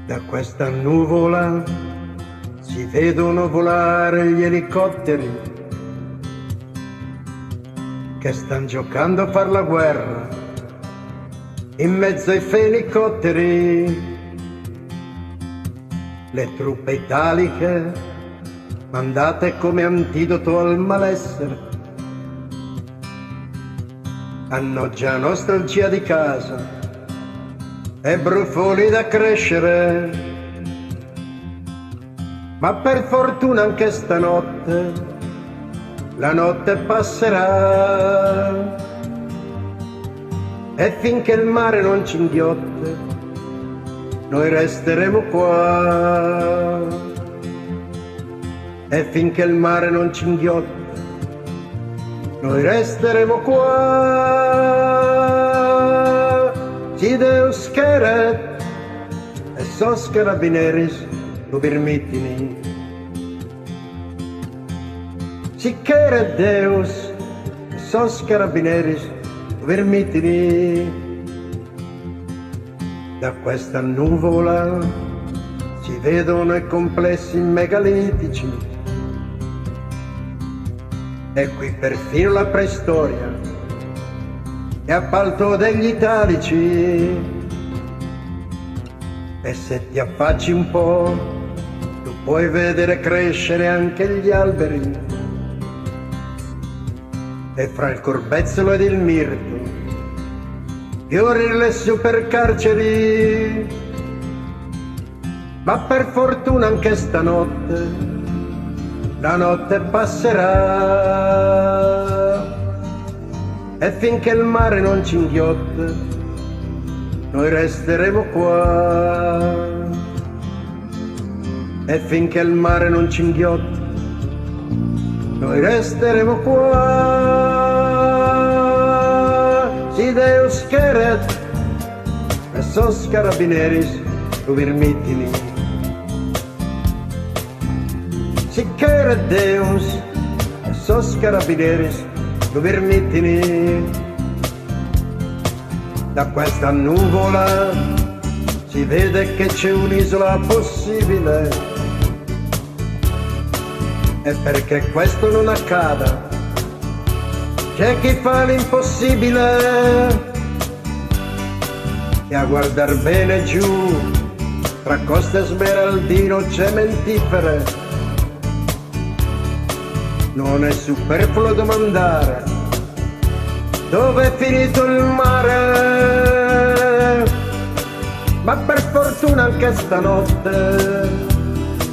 Da questa nuvola si vedono volare gli elicotteri che stanno giocando a far la guerra in mezzo ai fenicotteri. Le truppe italiche mandate come antidoto al malessere hanno già nostalgia di casa e brufoli da crescere, ma per fortuna anche stanotte la notte passerà e finché il mare non ci inghiotte noi resteremo qua, e finché il mare non ci inghiotte noi resteremo qua. Si Deus queret e sos carabineris lo permittini. Si queret Deus e sos carabineris lo permittini. Da questa nuvola si vedono i complessi megalitici e qui perfino la preistoria è appalto degli italici. E se ti affacci un po' tu puoi vedere crescere anche gli alberi, e fra il corbezzolo ed il mirto fiorire le supercarceri. Ma per fortuna anche stanotte la notte passerà, e finché il mare non ci inghiotte noi resteremo qua, e finché il mare non ci inghiotte noi resteremo qua. Si Deus queret e sos carabineris lo permittini. Si queret Deus e sos carabineris lo permittini. Da questa nuvola si vede che c'è un'isola possibile, e perché questo non accada c'è chi fa l'impossibile, e a guardar bene giù tra coste smeraldino cementifere non è superfluo domandare dove è finito il mare. Ma per fortuna anche stanotte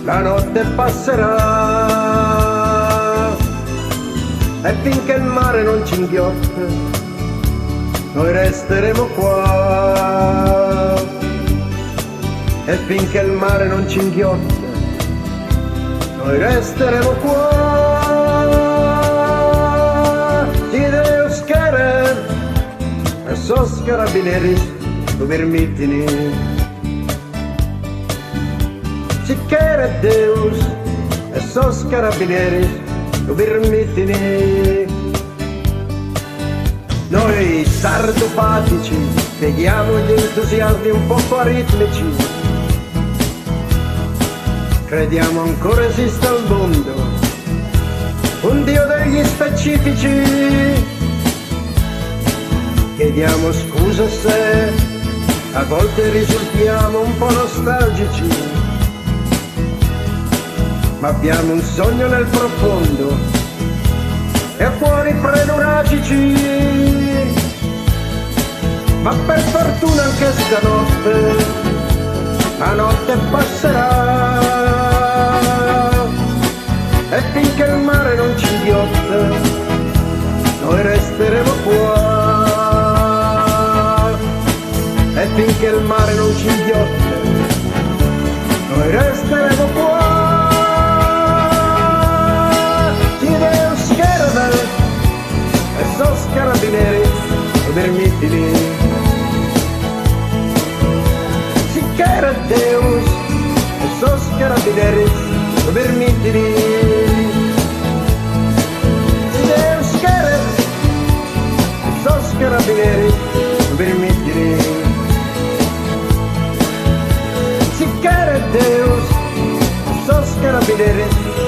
la notte passerà, e finché il mare non ci inghiotte noi resteremo qua, e finché il mare non ci inghiotte noi resteremo qua. Si Deus queret e sos carabineris lo permittini. Si queret Deus e sos carabineris lo permittini. Noi sardopatici vediamo gli entusiasmi un poco aritmici, crediamo ancora esista al mondo un Dio degli specifici. Chiediamo scusa se a volte risultiamo un po' nostalgici, ma abbiamo un sogno nel profondo e cuori prenuragici. Ma per fortuna anche stanotte la notte passerà, e finché il mare non ci inghiotte noi resteremo qua, e finché il mare non ci inghiotte noi resteremo qua. Si Deus queret e sos carabineris lo permittini. Si queret Deus e sos carabineris lo permittini. Si Deus queret e sos carabineris lo permittini. Si carabinieri